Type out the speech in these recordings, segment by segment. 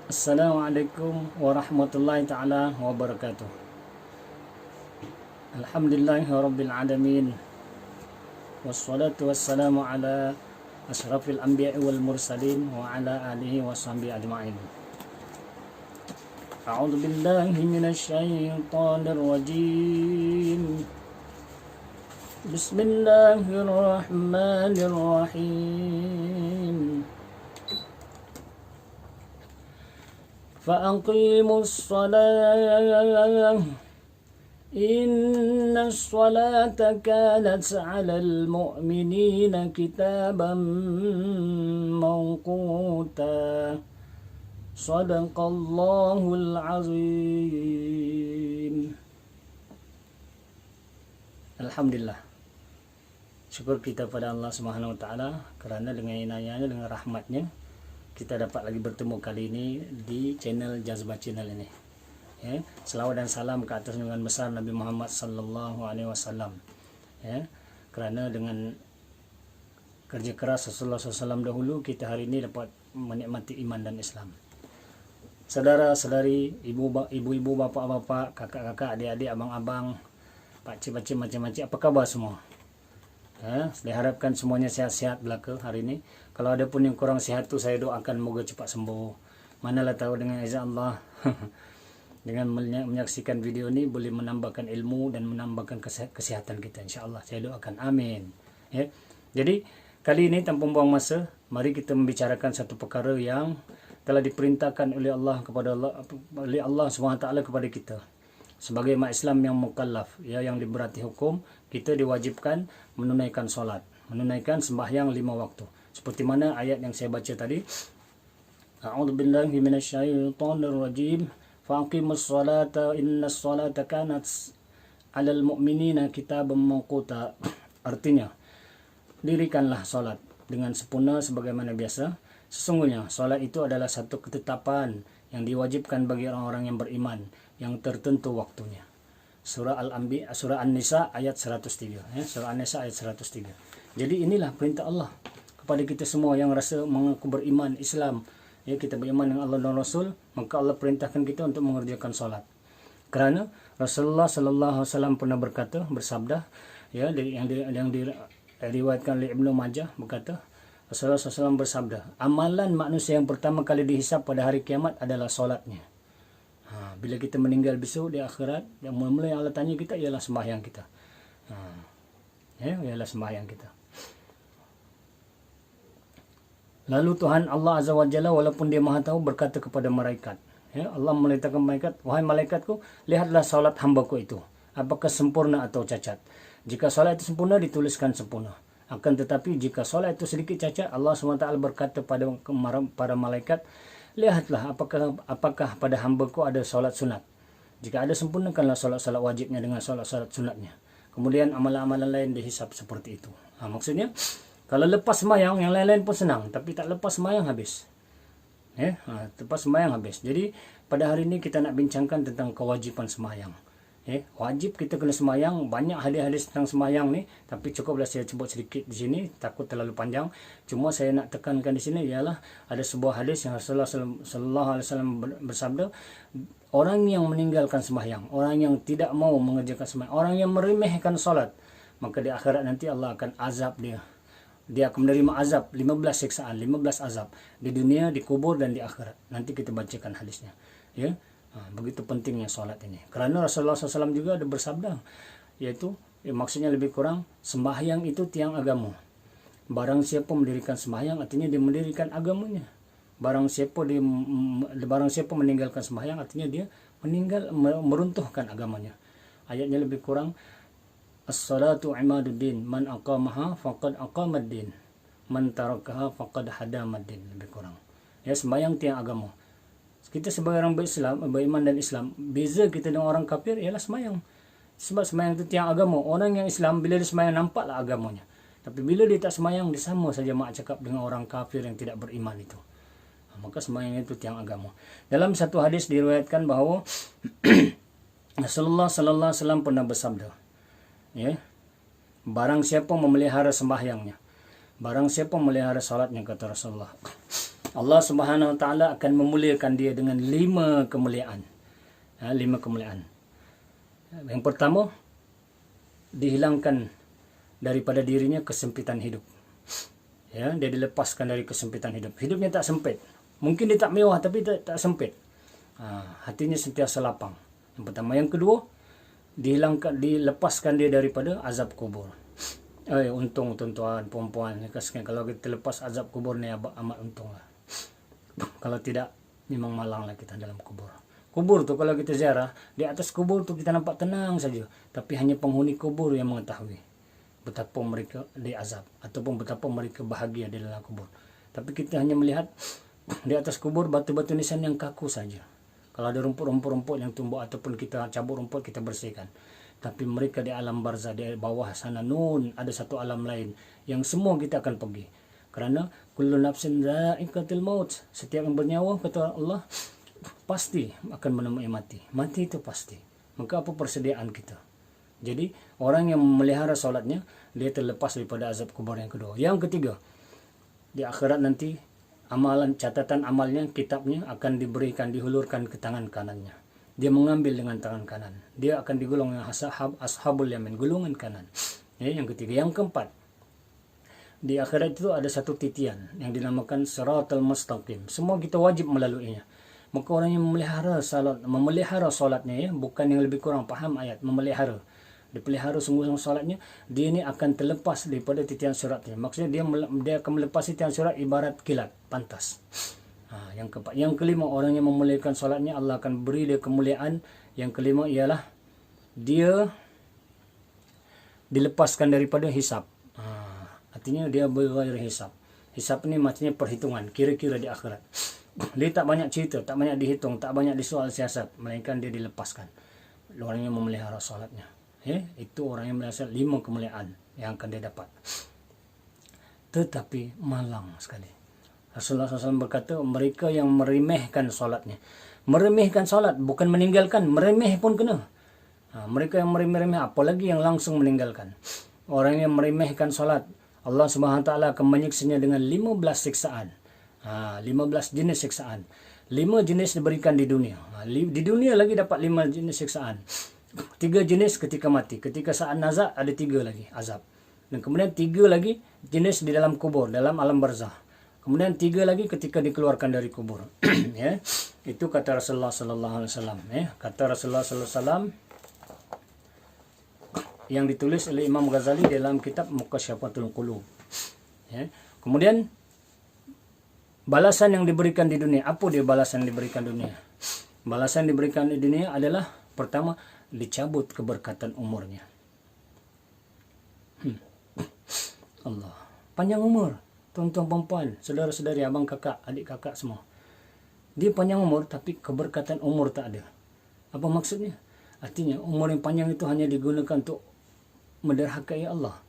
Assalamualaikum warahmatullahi ta'ala wabarakatuh. Alhamdulillahi rabbil alamin. Wassalatu wassalamu ala ashrafil anbiya'i wal mursalin wa ala alihi wa sahbihi ajma'in. A'udzu billahi minasy syaithanir rajim. Bismillahirrahmanirrahim. فأقيموا الصلاة إن الصلاة كانت على المؤمنين كتابا موقوتا صدق الله العظيم. Alhamdulillah, syukur kita pada Allah Subhanahu wa taala kerana dengan inayahnya, dengan rahmatnya kita dapat lagi bertemu kali ini di channel Jazbah Channel ini. Ya, selawat dan salam ke atas junjungan besar Nabi Muhammad sallallahu alaihi wasallam. Ya, kerana dengan kerja keras Rasulullah SAW dahulu, kita hari ini dapat menikmati iman dan Islam. Saudara-saudari, ibu-ibu, bapak-bapak, kakak-kakak, adik-adik, abang-abang, pakcik-pakcik, macam-macam, apa khabar semua? Ya, saya harapkan semuanya sehat-sehat belaka hari ini. Kalau ada pun yang kurang sihat tu, saya doakan moga cepat sembuh. Manalah tahu dengan izin Allah dengan menyaksikan video ini boleh menambahkan ilmu dan menambahkan kesihatan kita, insya-Allah. Saya doakan, amin. Ya. Jadi kali ini tanpa buang masa, mari kita membicarakan satu perkara yang telah diperintahkan oleh Allah SWT kepada kita. Sebagai umat Islam yang mukallaf, ya, yang diberati hukum, kita diwajibkan menunaikan solat, menunaikan sembahyang 5 waktu. Seperti mana ayat yang saya baca tadi, A'udzubillahi minasyaitonirrajim, faqimus salata innas salata kanat 'alal mu'minina kitaban mawquta. Artinya, dirikanlah solat dengan sempurna sebagaimana biasa. Sesungguhnya solat itu adalah satu ketetapan yang diwajibkan bagi orang-orang yang beriman, yang tertentu waktunya. Surah Al-Anbiya, surah An-Nisa ayat 103, ya, surah An-Nisa ayat 103. Jadi inilah perintah Allah kepada kita semua yang rasa mengaku beriman Islam, ya, kita beriman dengan Allah dan Rasul, maka Allah perintahkan kita untuk mengerjakan solat. Kerana Rasulullah sallallahu alaihi wasallam pernah bersabda, ya, yang diriwayatkan oleh Ibnu Majah, berkata, Rasulullah SAW bersabda, amalan manusia yang pertama kali dihisap pada hari kiamat adalah solatnya. Bila kita meninggal besok di akhirat, yang mula-mula yang Allah tanya kita ialah sembahyang kita. Ialah sembahyang kita. Lalu Tuhan Allah Azza wa Jalla, walaupun dia maha tahu, berkata kepada malaikat, ya, Allah memerintahkan malaikat, wahai malaikatku, lihatlah solat hambaku itu, apakah sempurna atau cacat. Jika solat itu sempurna, dituliskan sempurna. Akan tetapi jika solat itu sedikit cacat, Allah SWT berkata pada para malaikat, lihatlah apakah pada hambaku ada solat sunat. Jika ada, sempurnakanlah solat-solat wajibnya dengan solat-solat sunatnya. Kemudian amalan-amalan lain dihisap seperti itu. Maksudnya, kalau lepas sembahyang, yang lain-lain pun senang. Tapi tak lepas sembahyang, habis. Lepas sembahyang, habis. Jadi, pada hari ini kita nak bincangkan tentang kewajipan sembahyang. Wajib kita kena sembahyang. Banyak hadis-hadis tentang sembahyang ni, tapi cukuplah saya sebut sedikit di sini, takut terlalu panjang. Cuma saya nak tekankan di sini ialah ada sebuah hadis yang Rasulullah sallallahu alaihi wasallam bersabda, orang yang meninggalkan sembahyang, orang yang tidak mau mengerjakan sembahyang, orang yang meremehkan solat, maka di akhirat nanti Allah akan azab dia. Dia akan menerima azab 15 siksaan, 15 azab di dunia, di kubur dan di akhirat. Nanti kita bacakan hadisnya. Ya. Begitu pentingnya solat ini. Kerana Rasulullah SAW juga ada bersabda, iaitu maksudnya lebih kurang, sembahyang itu tiang agama. Barang siapa mendirikan sembahyang, artinya dia mendirikan agamanya. Barang siapa meninggalkan sembahyang, artinya dia meruntuhkan agamanya. Ayatnya lebih kurang, as-salatu imaduddin, man aqamaha faqad aqamaddin, man tarakaha faqad hadamaddin. Lebih kurang, ya, sembahyang tiang agama. Kita sebagai orang beriman dan Islam, beza kita dengan orang kafir ialah sembahyang. Sebab sembahyang itu tiang agama. Orang yang Islam, bila dia sembahyang, nampaklah agamanya. Tapi bila dia tak sembahyang, dia sama saja mak cakap dengan orang kafir yang tidak beriman itu. Maka sembahyang itu tiang agama. Dalam satu hadis diriwayatkan bahawa Rasulullah sallallahu alaihi wasallam pernah bersabda, ya, barang siapa memelihara sembahyangnya, barang siapa memelihara salatnya, kata Rasulullah, Allah Subhanahu Wa Taala akan memuliakan dia dengan 5 kemuliaan. 5 kemuliaan. Yang pertama, dihilangkan daripada dirinya kesempitan hidup. Ya, dia dilepaskan dari kesempitan hidup. Hidupnya tak sempit. Mungkin dia tak mewah tapi tak sempit. Hatinya sentiasa lapang. Yang pertama. Yang kedua, dilepaskan dia daripada azab kubur. Untung tuan-tuan, puan-puan, kalau kita lepas azab kubur ni amat untung lah. Kalau tidak, memang malang lah kita dalam kubur. Kubur tu kalau kita ziarah, di atas kubur tu kita nampak tenang saja. Tapi hanya penghuni kubur yang mengetahui betapa mereka diazab ataupun betapa mereka bahagia di dalam kubur. Tapi kita hanya melihat di atas kubur batu-batu nisan yang kaku saja. Kalau ada rumput-rumput yang tumbuh ataupun kita cabut rumput, kita bersihkan. Tapi mereka di alam barzah, di bawah sana ada satu alam lain yang semua kita akan pergi. Kerana kullu nafsin dha'iqatul maut, setiap yang bernyawa, kata Allah, pasti akan menemui mati. Mati itu pasti. Maka apa persediaan kita? Jadi orang yang memelihara solatnya, dia terlepas daripada azab kubur yang kedua. Yang ketiga, di akhirat nanti catatan amalnya, kitabnya akan diberikan, dihulurkan ke tangan kanannya. Dia mengambil dengan tangan kanan. Dia akan digolong dengan ashabul yamin, golongan kanan. Yang ketiga. Yang keempat, di akhirat itu ada satu titian yang dinamakan siratal mustaqim. Semua kita wajib melaluinya. Maka orang yang memelihara solatnya, bukan yang lebih kurang faham ayat, memelihara. Dipelihara sungguh-sungguh solatnya, dia ni akan terlepas daripada titian suratnya. Maksudnya dia akan melepas titian surat ibarat kilat, pantas. Yang keempat. Yang kelima, orang yang memuliakan solatnya, Allah akan beri dia kemuliaan. Yang kelima ialah dia dilepaskan daripada hisab. Artinya dia berghair hisab. Hisab ni maksudnya perhitungan, kira-kira di akhirat. Dia tak banyak cerita, tak banyak dihitung, tak banyak disoal siasat, melainkan dia dilepaskan. Orang yang memelihara solatnya. Itu orang yang memelihara 5 kemuliaan yang akan dia dapat. Tetapi malang sekali. Rasulullah SAW berkata, mereka yang meremehkan solatnya. Meremehkan solat, bukan meninggalkan. Meremeh pun kena. Mereka yang meremeh-remeh, apalagi yang langsung meninggalkan. Orang yang meremehkan solat, Allah Subhanahu Wa Taala akan menyiksanya dengan 15 siksaan. 15 jenis siksaan. 5 jenis diberikan di dunia. Di dunia lagi dapat 5 jenis siksaan. 3 jenis ketika mati. Ketika saat nazak ada 3 lagi azab. Dan kemudian 3 lagi jenis di dalam kubur, dalam alam barzah. Kemudian 3 lagi ketika dikeluarkan dari kubur. Itu kata Rasulullah sallallahu alaihi wasallam. Kata Rasulullah sallallahu alaihi wasallam yang ditulis oleh Imam Ghazali dalam kitab Muqasyafatul Qulub. Kemudian balasan yang diberikan di dunia. Apa dia balasan yang diberikan di dunia? Balasan yang diberikan di dunia adalah pertama, dicabut keberkatan umurnya. Allah, panjang umur. Tuan-tuan, perempuan, saudara-saudari, abang kakak, adik kakak semua. Dia panjang umur tapi keberkatan umur tak ada. Apa maksudnya? Artinya umur yang panjang itu hanya digunakan untuk menderhakai Allah,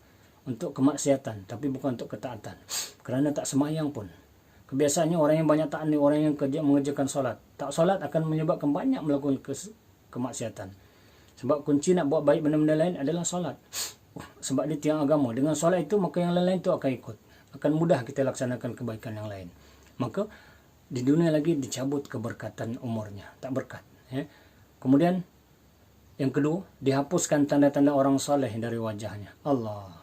untuk kemaksiatan, tapi bukan untuk ketaatan. Kerana tak semayang pun. Kebiasaannya orang yang banyak taat ni orang yang mengerjakan solat. Tak solat akan menyebabkan banyak melakukan kemaksiatan. Sebab kunci nak buat baik benda-benda lain adalah solat. Sebab dia tiang agama. Dengan solat itu maka yang lain-lain itu akan ikut. Akan mudah kita laksanakan kebaikan yang lain. Maka di dunia lagi dicabut keberkatan umurnya. Tak berkat. Kemudian yang kedua, dihapuskan tanda-tanda orang soleh dari wajahnya. Allah.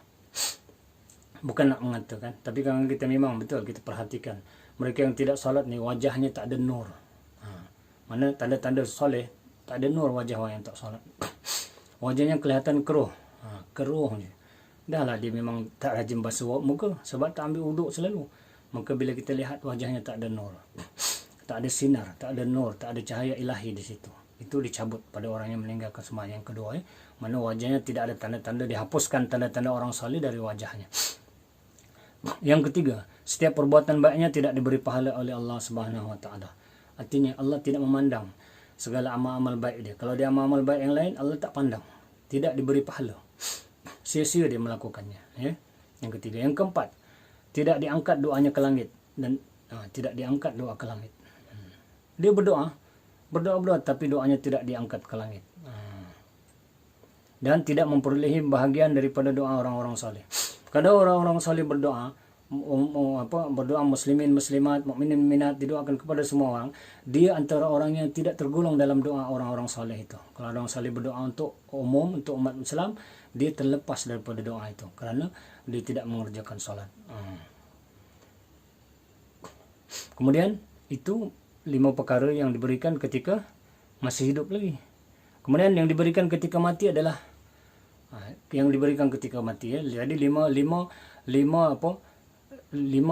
Bukan nak mengatakan, tapi kalau kita memang betul kita perhatikan. Mereka yang tidak solat ni wajahnya tak ada nur. Mana tanda-tanda soleh, tak ada nur wajah orang yang tak solat. Wajahnya kelihatan keruh. Keruh je. Dah lah dia memang tak rajin basuh muka sebab tak ambil uduk selalu. Maka bila kita lihat wajahnya tak ada nur. Tak ada sinar, tak ada nur, tak ada cahaya ilahi di situ. Itu dicabut pada orang yang meninggalkan sembahyang. Yang kedua, mana wajahnya tidak ada tanda-tanda, dihapuskan tanda-tanda orang salih dari wajahnya. Yang ketiga, setiap perbuatan baiknya tidak diberi pahala oleh Allah Subhanahu Wa Taala. Artinya Allah tidak memandang segala amal-amal baik dia. Kalau dia amal-amal baik yang lain, Allah tak pandang. Tidak diberi pahala. Sia-sia dia melakukannya. Yang ketiga. Yang keempat, tidak diangkat doanya ke langit. Dan tidak diangkat doa ke langit. Dia berdoa tapi doanya tidak diangkat ke langit. Dan tidak memperolehi bahagian daripada doa orang-orang saleh. Kalau orang-orang saleh berdoa, berdoa muslimin muslimat, mukminin mukminat, didoakan kepada semua orang, dia antara orang yang tidak tergolong dalam doa orang-orang saleh itu. Kalau orang saleh berdoa untuk umum, untuk umat Islam, dia terlepas daripada doa itu kerana dia tidak mengerjakan solat. Kemudian itu 5 perkara yang diberikan ketika masih hidup lagi. Kemudian yang diberikan ketika mati adalah yang diberikan ketika mati, ya. Jadi 5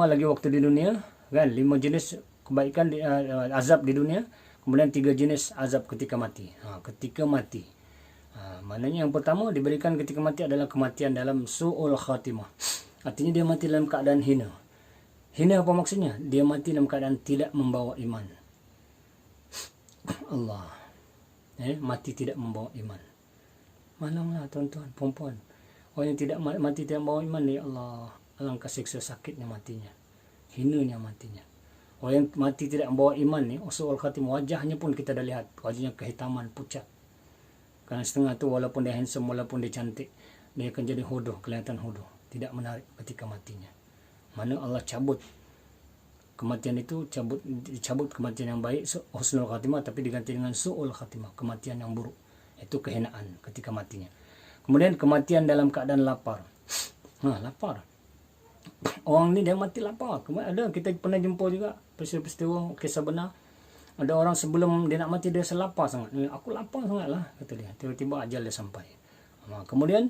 lagi waktu di dunia, kan? 5 jenis kebaikan azab di dunia, kemudian 3 jenis azab ketika mati. Ketika mati. Maknanya yang pertama diberikan ketika mati adalah kematian dalam su'ul khatimah. Artinya dia mati dalam keadaan hina. Hina apa maksudnya? Dia mati dalam keadaan tidak membawa iman. Allah. Mati tidak membawa iman. Malanglah tuan-tuan, perempuan. Orang yang tidak mati tidak membawa iman, ya Allah, alangkah siksa sakitnya matinya. Hinanya matinya. Orang yang mati tidak membawa iman ni, usul khatimah, wajahnya pun kita dah lihat, wajahnya kehitaman, pucat. Kerana setengah tu walaupun dia handsome, walaupun dia cantik, dia akan jadi hodoh, kelihatan hodoh, tidak menarik ketika matinya. Mana Allah cabut kematian itu, cabut kematian yang baik, husnul khatimah, tapi diganti dengan su'ul khatimah, kematian yang buruk. Itu kehinaan ketika matinya. Kemudian kematian dalam keadaan lapar. Lapar. Orang ni dia mati lapar. Ada, kita pernah jumpa juga peristiwa kisah benar. Ada orang sebelum dia nak mati, dia selapar sangat. Aku lapar sangat lah, kata dia. Tiba-tiba ajal dia sampai. Kemudian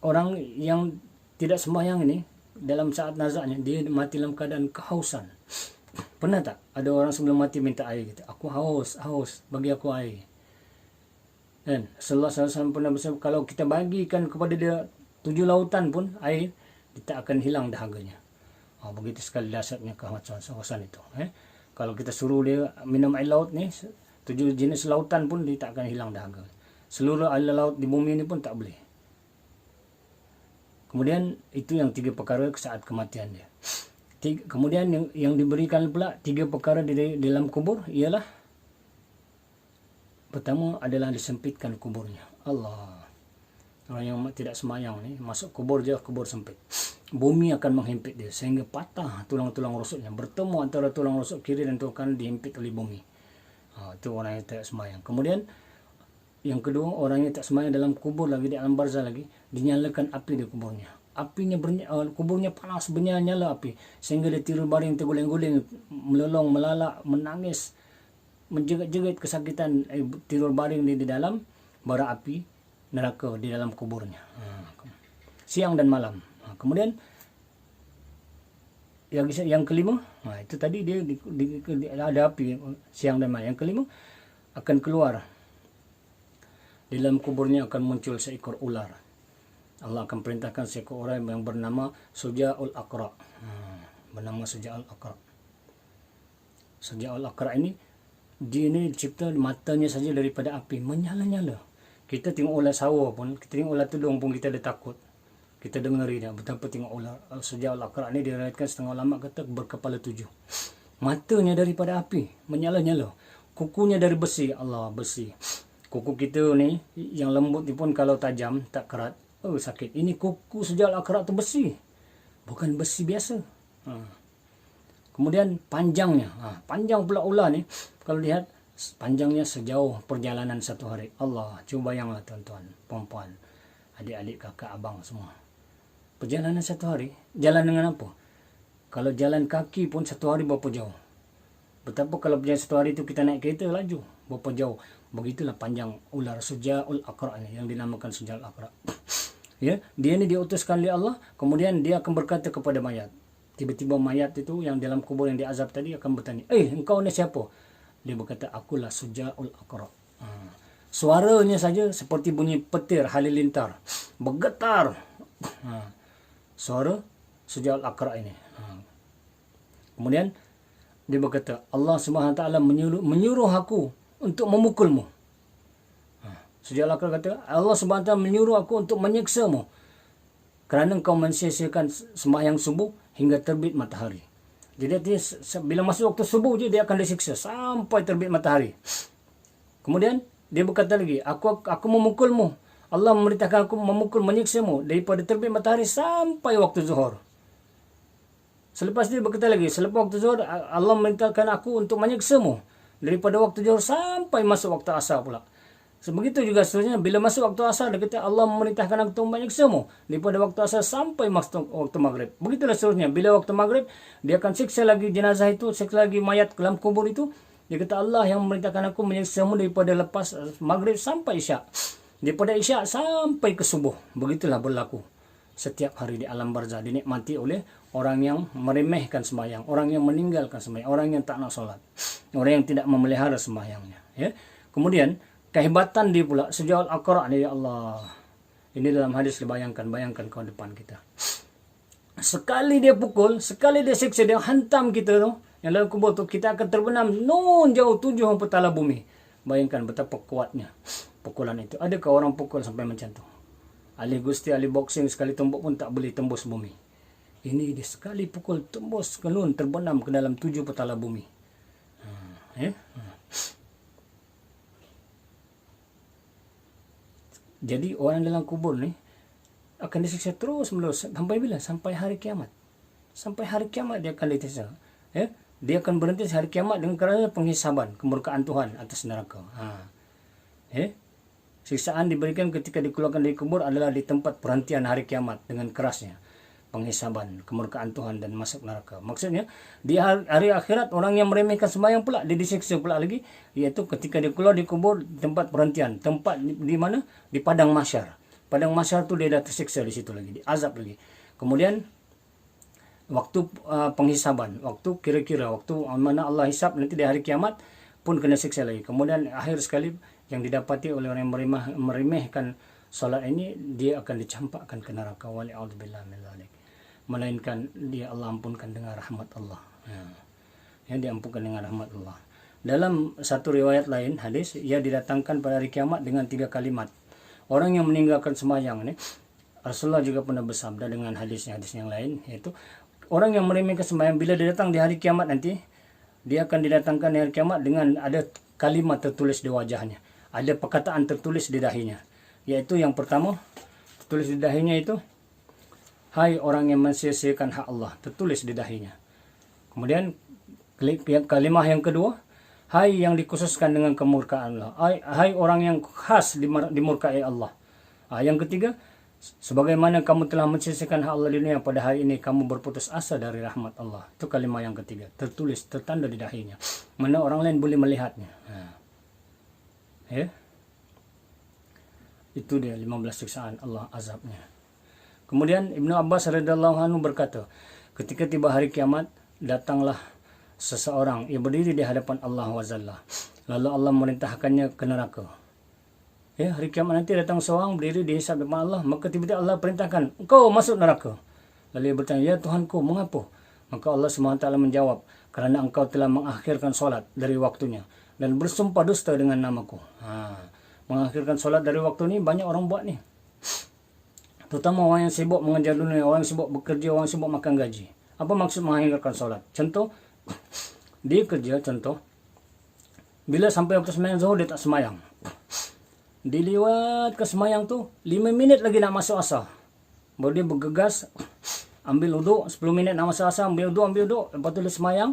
orang yang tidak sembahyang ini, dalam saat nazaknya, dia mati dalam keadaan kehausan. Pernah tak ada orang sebelum mati minta air gitu? Aku haus, bagi aku air. Dan Rasulullah SAW pernah bersabda, kalau kita bagikan kepada dia 7 lautan pun air, dia tak akan hilang dahaganya. Begitu sekali dahsyatnya kawasan itu. Kalau kita suruh dia minum air laut ni, 7 jenis lautan pun dia tak akan hilang dahaga. Seluruh air laut di bumi ni pun tak boleh. Kemudian itu yang 3 perkara saat kematian dia. Kemudian yang diberikan pula 3 perkara di dalam kubur ialah, pertama adalah disempitkan kuburnya. Allah. Orang yang tidak semayang ni masuk kubur je, kubur sempit. Bumi akan menghimpit dia sehingga patah tulang-tulang rusuknya. Bertemu antara tulang rusuk kiri dan tulang kanan dihimpit oleh bumi. Itu orang yang tidak semayang. Kemudian yang kedua, orang yang tak semayang dalam kubur lagi, di alam barzah lagi, dinyalakan api di kuburnya. Apinya kuburnya panas, bernyala api, sehingga dia tidur baring terguling-guling, melolong, melalak, menangis, menjerit-jerit kesakitan, tidur baring di dalam bara api neraka di dalam kuburnya. Siang dan malam. Kemudian yang kelima, itu tadi dia ada api siang dan malam. Yang kelima, akan keluar di dalam kuburnya akan muncul seekor ular. Allah akan perintahkan seekor orang yang bernama Suja'ul Aqra. Bernama Suja'ul Aqra. Suja'ul Aqra ini, dia ni dicipta matanya saja daripada api, menyala-nyala. Kita tengok ular sawa pun, kita tengok ular tudung pun kita ada takut. Kita dengari dia, betapa tengok ular. Suja'ul Aqra ni diriwayatkan setengah ulama kata berkepala 7. Matanya daripada api, menyala-nyala. Kukunya dari besi, Allah, besi. Kuku kita ni yang lembut ni pun kalau tajam, tak kerat, sakit. Ini kuku Suja'ul Aqra tu besi, bukan besi biasa. Kemudian panjangnya, panjang pula ular ni, kalau lihat panjangnya sejauh perjalanan 1 hari. Allah, cuba bayanglah tuan-tuan, perempuan, adik-adik, kakak, abang semua. Perjalanan 1 hari, jalan dengan apa? Kalau jalan kaki pun 1 hari berapa jauh? Betapa kalau perjalanan 1 hari itu kita naik kereta laju, berapa jauh? Begitulah panjang ular Suja'ul Aqra ini, yang dinamakan Suja'ul Aqra. Ya, dia ni diutuskan oleh Allah, kemudian dia akan berkata kepada mayat. Tiba-tiba mayat itu yang dalam kubur yang diazab tadi akan bertanya, engkau ni siapa? Dia berkata, akulah Suja'ul Aqra. Suaranya saja seperti bunyi petir halilintar, bergetar. Suara Suja'ul Aqra ini. Kemudian dia berkata, Allah Subhanahu Wa Taala menyuruh aku untuk memukulmu. Suja'ul Aqra kata, Allah Subhanahu Wa Taala menyuruh aku untuk menyiksamu kerana engkau mensia-siakan sembahyang subuh hingga terbit matahari. Jadi bila masuk waktu subuh je dia akan disiksa sampai terbit matahari. Kemudian dia berkata lagi, aku memukulmu. Allah memerintahkan aku memukul menyiksamu daripada terbit matahari sampai waktu zuhur. Selepas dia berkata lagi, selepas waktu zuhur Allah memerintahkan aku untuk menyiksamu daripada waktu zuhur sampai masuk waktu asar pula. Sebegitu juga seterusnya, bila masuk waktu asar dia kata Allah memerintahkan aku untuk menyiksamu daripada waktu asar sampai masuk waktu maghrib. Begitulah seterusnya, bila waktu maghrib dia akan siksa lagi jenazah itu, siksa lagi mayat ke dalam kubur itu. Dia kata Allah yang memerintahkan aku menyiksamu daripada lepas maghrib sampai isyak, daripada isyak sampai ke subuh. Begitulah berlaku setiap hari di alam barzah, dinikmati oleh orang yang meremehkan sembahyang, orang yang meninggalkan sembahyang, orang yang tak nak solat, orang yang tidak memelihara sembahyangnya. Ya. Kemudian kehebatan dia pula sejauh Al-Qur'an, ya Allah. Ini dalam hadis dibayangkan, bayangkan kau depan kita. Sekali dia pukul, sekali dia siksa, dia hantam kita tu, yang dalam kubur tu, kita akan terbenam nun jauh 7 petala bumi. Bayangkan betapa kuatnya pukulan itu. Adakah orang pukul sampai macam tu? Ahli gusti, ahli boxing sekali tumbuk pun tak boleh tembus bumi. Ini dia sekali pukul tembus ke nun, terbenam ke dalam 7 petala bumi. Jadi orang dalam kubur ni akan disiksa terus menerus sampai bila? Sampai hari kiamat. Sampai hari kiamat dia akan disiksa. Ya? Dia akan berhenti hari kiamat dengan kerana penghisaban, kemurkaan Tuhan atas neraka. Siksaan diberikan ketika dikeluarkan dari kubur adalah di tempat perhentian hari kiamat dengan kerasnya. Penghisaban, kemurkaan Tuhan dan masuk neraka. Maksudnya, di hari akhirat orang yang meremehkan sembahyang pula, dia disiksa pula lagi, iaitu ketika dia keluar di kubur, tempat perhentian. Tempat di mana? Di padang mahsyar. Padang mahsyar tu dia dah tersiksa di situ lagi, diazab lagi. Kemudian waktu penghisaban, waktu kira-kira waktu mana Allah hisab nanti di hari kiamat pun kena siksa lagi. Kemudian akhir sekali yang didapati oleh orang yang meremehkan solat ini, dia akan dicampakkan ke neraka, wali'udzubillah min dzalik. Melainkan dia Allah ampunkan dengan rahmat Allah. Ya, diampunkan dengan rahmat Allah. Dalam satu riwayat lain hadis, ia didatangkan pada hari kiamat dengan 3 kalimat. Orang yang meninggalkan sembahyang ni, Rasulullah juga pernah bersabda dengan hadis yang lain, yaitu orang yang meremehkan sembahyang, bila dia datang di hari kiamat nanti, dia akan didatangkan di hari kiamat dengan ada kalimat tertulis di wajahnya, ada perkataan tertulis di dahinya, yaitu yang pertama tertulis di dahinya itu, hai orang yang mensia-siakan hak Allah, tertulis di dahinya. Kemudian kalimah yang kedua, hai yang dikhususkan dengan kemurkaan Allah, hai orang yang khas dimurkai Allah. Yang ketiga, sebagaimana kamu telah mensia-siakan hak Allah di dunia, pada hari ini kamu berputus asa dari rahmat Allah. Itu kalimah yang ketiga, tertulis, tertanda di dahinya, mana orang lain boleh melihatnya. Itu dia 15 siksaan Allah, azabnya. Kemudian Ibnu Abbas radhiyallahu anhu berkata, ketika tiba hari kiamat, datanglah seseorang yang berdiri di hadapan Allah Wazalla, lalu Allah merintahkannya ke neraka. Hari kiamat nanti datang seorang berdiri dihisab depan Allah, maka tiba-tiba Allah perintahkan, engkau masuk neraka. Lalu dia bertanya, ya Tuhanku, mengapa? Maka Allah SWT menjawab, kerana engkau telah mengakhirkan solat dari waktunya dan bersumpah dusta dengan namaku. Mengakhirkan solat dari waktu ni banyak orang buat ni. Terutama orang yang sibuk mengejar dunia, orang yang sibuk bekerja, orang yang sibuk makan gaji. Apa maksud mengakhirkan solat? Contoh, dia kerja, contoh, bila sampai waktu sembahyang zuhur dia tak sembahyang. Diliwat ke sembahyang tu, 5 minit lagi nak masuk asar. Baru dia bergegas, ambil uduk, 10 minit nak masuk asar, ambil uduk. Lepas tu dia sembahyang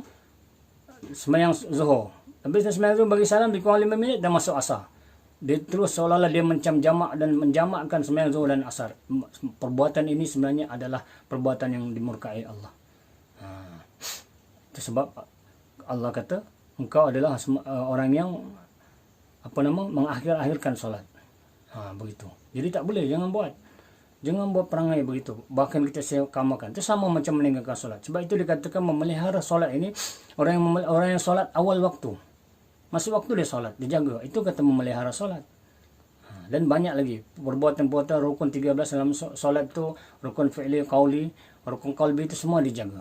zuhur. Habis dia sembahyang zuhur, bagi salam, dikurang 5 minit, dah masuk asar. Dia terus seolah-olah dia macam jamak dan menjamakkan sembahyang zuhur dan asar. Perbuatan ini sebenarnya adalah perbuatan yang dimurkai Allah. Itu sebab Allah kata, engkau adalah orang yang mengakhirkan solat. Begitu. Jadi tak boleh, jangan buat perangai begitu. Bahkan kita samakan. Itu sama macam meninggalkan solat. Sebab itu dikatakan memelihara solat ini, orang yang solat awal waktu. Masuk waktu dia solat, dia jaga. Itu kata memelihara solat. Dan banyak lagi perbuatan-perbuatan rukun 13 dalam solat itu, rukun fi'li, qauli, rukun qalbi, itu semua dijaga.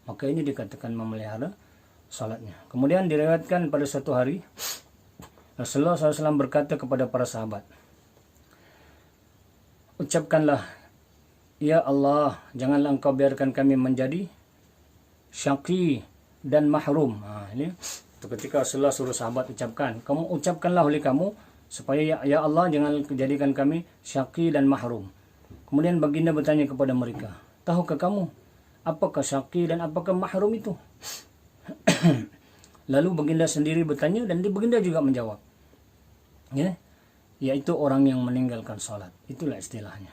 Maka ini dikatakan memelihara solatnya. Kemudian diriwayatkan pada suatu hari, Rasulullah SAW berkata kepada para sahabat, ucapkanlah, ya Allah, janganlah engkau biarkan kami menjadi syaqi dan mahrum. Ini ketika Rasulullah suruh sahabat ucapkan, kamu ucapkanlah oleh kamu, supaya ya Allah jangan jadikan kami syaqi dan mahrum. Kemudian baginda bertanya kepada mereka, tahukah kamu apakah syaqi dan apakah mahrum itu? Lalu baginda sendiri bertanya dan baginda juga menjawab, ya, yaitu orang yang meninggalkan salat. Itulah istilahnya.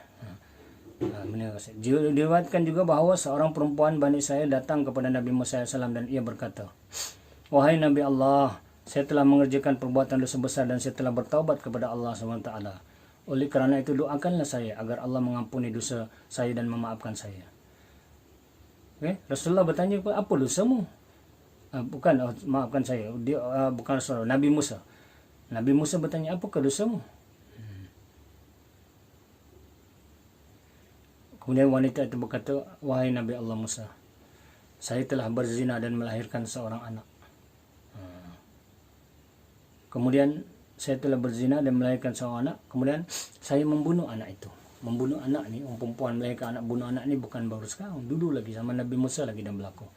Diriwayatkan juga bahawa seorang perempuan Bani Israil datang kepada Nabi Musa SAW dan ia berkata, wahai Nabi Allah, saya telah mengerjakan perbuatan dosa besar dan saya telah bertaubat kepada Allah SWT. Oleh kerana itu doakanlah saya agar Allah mengampuni dosa saya dan memaafkan saya. Okay? Rasulullah bertanya, apa dosamu? Maafkan saya. Bukan Rasulullah, Nabi Musa. Nabi Musa bertanya, apakah dosamu? Kemudian wanita itu berkata, wahai Nabi Allah Musa, saya telah berzina dan melahirkan seorang anak. Kemudian saya telah berzina dan melahirkan seorang anak. Kemudian saya membunuh anak itu. Membunuh anak ni, orang perempuan melahirkan anak, bunuh anak ni bukan baru sekarang. Dulu lagi sama Nabi Musa lagi dah berlaku.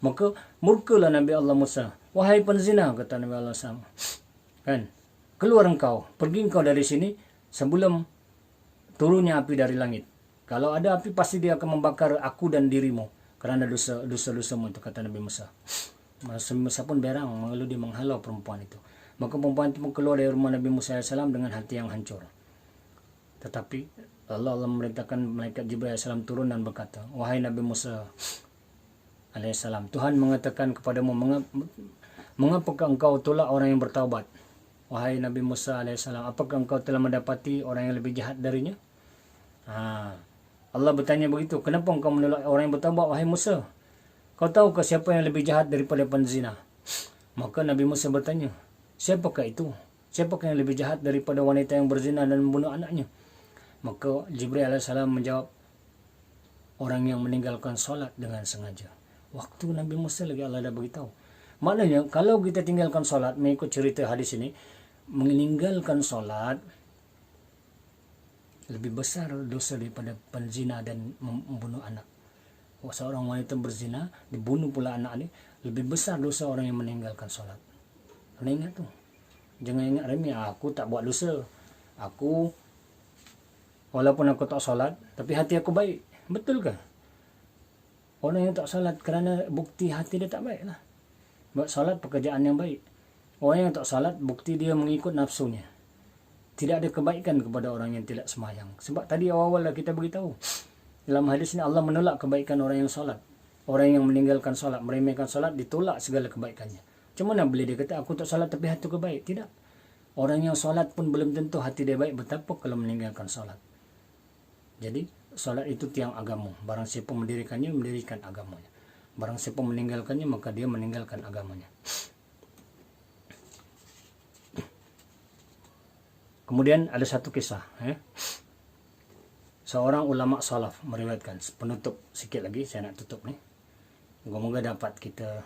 Maka murkalah Nabi Allah Musa. Wahai penzina, kata Nabi Allah SAW. Kan? Keluar engkau, pergi engkau dari sini sebelum turunnya api dari langit. Kalau ada api pasti dia akan membakar aku dan dirimu kerana dosa-dosamu itu, kata Nabi Musa. Musa pun berang, lalu dia menghalau perempuan itu. Maka perempuan itu pun keluar dari rumah Nabi Musa AS dengan hati yang hancur. Tetapi Allah memerintahkan malaikat Jibril AS turun dan berkata, wahai Nabi Musa AS, Tuhan mengatakan kepadamu, mengapakah engkau tolak orang yang bertaubat? Wahai Nabi Musa AS, apakah engkau telah mendapati orang yang lebih jahat darinya? Allah bertanya begitu, kenapa engkau menolak orang yang bertaubat, wahai Musa? Kau tahukah siapa yang lebih jahat daripada penzina? Maka Nabi Musa bertanya, siapakah itu? Siapakah yang lebih jahat daripada wanita yang berzina dan membunuh anaknya? Maka Jibril AS menjawab, orang yang meninggalkan solat dengan sengaja. Waktu Nabi Musa lagi Allah dah beritahu. Maknanya kalau kita tinggalkan solat, mengikut cerita hadis ini, meninggalkan solat lebih besar dosa daripada penzina dan membunuh anak. Seorang wanita berzina, dibunuh pula anak ni, lebih besar dosa orang yang meninggalkan solat. Kena ingat tu. Jangan ingat remeh, aku tak buat dosa. Aku, walaupun aku tak solat, tapi hati aku baik. Betul ke? Orang yang tak solat kerana bukti hati dia tak baik lah. Buat solat pekerjaan yang baik. Orang yang tak solat, bukti dia mengikut nafsunya. Tidak ada kebaikan kepada orang yang tidak semayang. Sebab tadi awal-awal dah kita beritahu. Dalam hadis ini Allah menolak kebaikan orang yang solat. Orang yang meninggalkan solat, meremehkan solat, ditolak segala kebaikannya. Macam mana boleh dia kata, aku tak solat tapi hati aku baik? Tidak. Orang yang solat pun belum tentu hati dia baik. Betapa kalau meninggalkan solat. Jadi, solat itu tiang agama. Barang siapa mendirikannya, mendirikan agamanya. Barang siapa meninggalkannya, maka dia meninggalkan agamanya. Kemudian ada satu kisah. Seorang ulama salaf meriwayatkan, penutup sikit lagi, saya nak tutup ni. Moga-moga dapat kita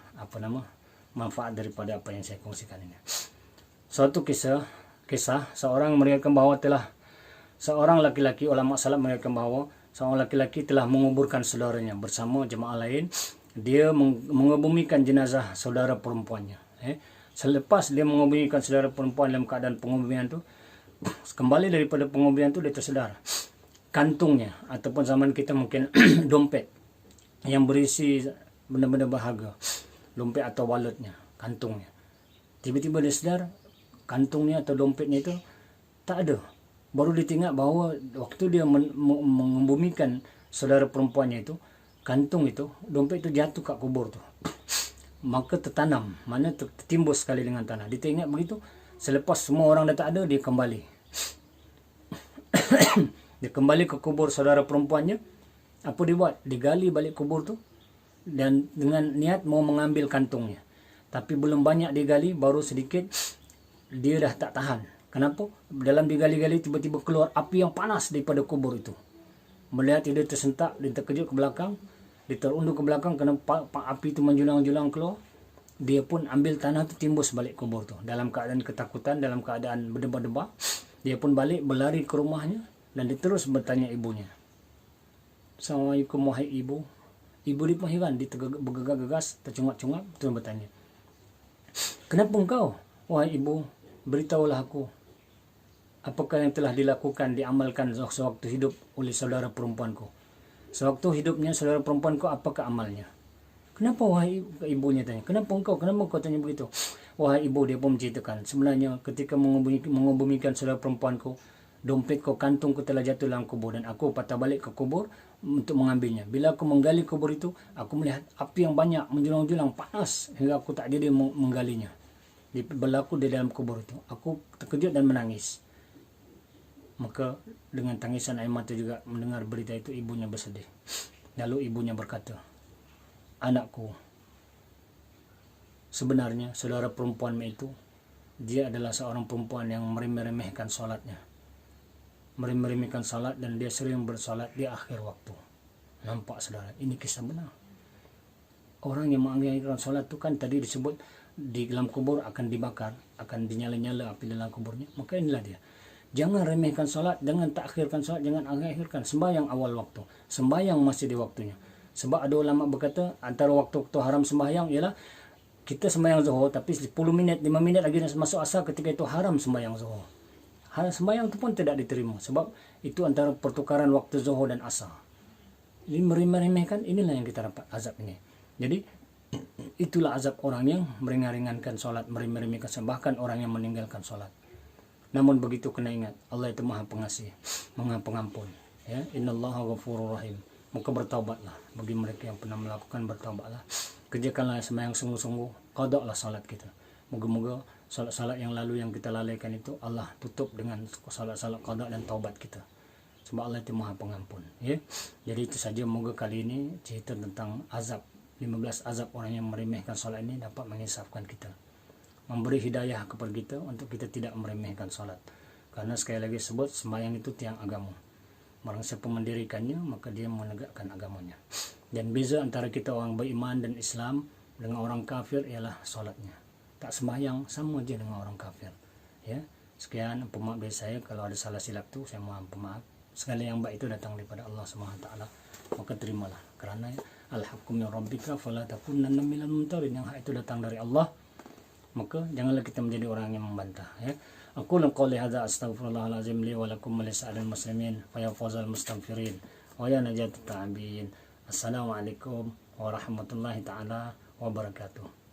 manfaat daripada apa yang saya kongsikan ini. Suatu kisah seorang meriwayatkan bahawa seorang laki-laki ulama salaf meriwayatkan bahawa seorang laki-laki telah menguburkan saudaranya bersama jemaah lain. Dia mengebumikan jenazah saudara perempuannya. Selepas dia mengebumikan saudara perempuan dalam keadaan pengebumian tu, kembali daripada penguburan tu dia tersedar kantungnya, ataupun zaman kita mungkin dompet yang berisi benda-benda berharga, dompet atau walletnya, kantungnya. Tiba-tiba dia sedar kantungnya atau dompetnya itu tak ada. Baru dia tengok bahawa waktu dia mengebumikan saudara perempuannya itu, kantung itu, dompet itu jatuh kat kubur tu. Maka tertanam, mana tertimbus sekali dengan tanah. Dia tengok begitu. Selepas semua orang dah tak ada, dia kembali. Dia kembali ke kubur saudara perempuannya. Apa dia buat? Dia gali balik kubur tu. Dan dengan niat mau mengambil kantungnya. Tapi belum banyak dia gali, baru sedikit. Dia dah tak tahan. Kenapa? Dalam dia gali-gali, tiba-tiba keluar api yang panas daripada kubur itu. Melihat dia tersentak, dia terkejut ke belakang. Dia terundur ke belakang kerana api itu menjulang-julang keluar. Dia pun ambil tanah tu timbus balik kubur tu. Dalam keadaan ketakutan, dalam keadaan berdebar-debar. Dia pun balik berlari ke rumahnya. Dan dia terus bertanya ibunya. Assalamualaikum wahai ibu. Ibu dia pun heran. Dia bergegas-gegas, tercungap-cungap. Terus bertanya. Kenapa engkau? Wahai ibu, beritahulah aku. Apakah yang telah dilakukan, diamalkan sewaktu hidup oleh saudara perempuanku? Sewaktu hidupnya saudara perempuanku, apakah amalnya? Kenapa wahai ibunya tanya? Kenapa kau tanya begitu? Wahai ibu, dia pun menceritakan. Sebenarnya ketika mengubumikan saudara perempuanku, dompet kau, kantungku telah jatuh dalam kubur dan aku patah balik ke kubur untuk mengambilnya. Bila aku menggali kubur itu, aku melihat api yang banyak menjulang-julang panas hingga aku tak jadi menggalinya. Berlaku di dalam kubur itu. Aku terkejut dan menangis. Maka dengan tangisan air mata juga mendengar berita itu, ibunya bersedih. Lalu ibunya berkata, anakku, sebenarnya saudara perempuan itu, dia adalah seorang perempuan yang meremehkan salatnya. Meremehkan salat dan dia sering bersalat di akhir waktu. Nampak saudara, ini kisah benar. Orang yang mengakhirkan salat itu kan tadi disebut di dalam kubur akan dibakar, akan dinyala-nyala api dalam kuburnya. Maka inilah dia. Jangan remehkan salat, jangan takhirkan salat, jangan akhirkan. Sembahyang awal waktu, sembahyang masih di waktunya. Sebab ada ulama berkata antara waktu-waktu haram sembahyang ialah kita sembahyang zuhur tapi 10 minit, 5 minit lagi masuk asar, ketika itu haram sembahyang zuhur. Sembahyang itu pun tidak diterima sebab itu antara pertukaran waktu zuhur dan asar. Ini meremehkan, inilah yang kita dapat azab ini. Jadi itulah azab orang yang meringankan salat, meremehkan, bahkan orang yang meninggalkan salat. Namun begitu kena ingat, Allah itu Maha Pengasih, Maha Pengampun. Ya, innallaha ghafurur rahim. Maka bertaubatlah bagi mereka yang pernah melakukan, bertaubatlah. Kerjakanlah sembahyang sungguh-sungguh, qadaklah salat kita. Moga-moga salat-salat yang lalu yang kita lalaikan itu Allah tutup dengan salat-salat qada dan taubat kita. Sebab Allah itu Maha Pengampun, ya. Jadi itu saja, moga kali ini cerita tentang azab 15 azab orang yang meremehkan salat ini dapat mengisafkan kita, memberi hidayah kepada kita untuk kita tidak meremehkan salat. Karena sekali lagi sebut, sembahyang itu tiang agama. Barang siapa mendirikannya, maka dia menegakkan agamanya. Dan beza antara kita orang beriman dan Islam dengan orang kafir ialah salatnya. Tak sembahyang sama aja dengan orang kafir. Ya, sekian pemaaf dari saya. Kalau ada salah silap tu, saya mohon pemaaf. Segala yang baik itu datang daripada Allah SWT. Maka terimalah. Kerana al-haqqu min rabbika fala takunanna minal mumtarin. Yang hak itu datang dari Allah, maka janganlah kita menjadi orang yang membantah, ya. Aku qouli hadza astaghfirullahalazim li wa lakum wa lisa'il muslimin wa ya fawzal mustaghfirin wa ya najat ta'abin. Assalamualaikum warahmatullahi taala wabarakatuh.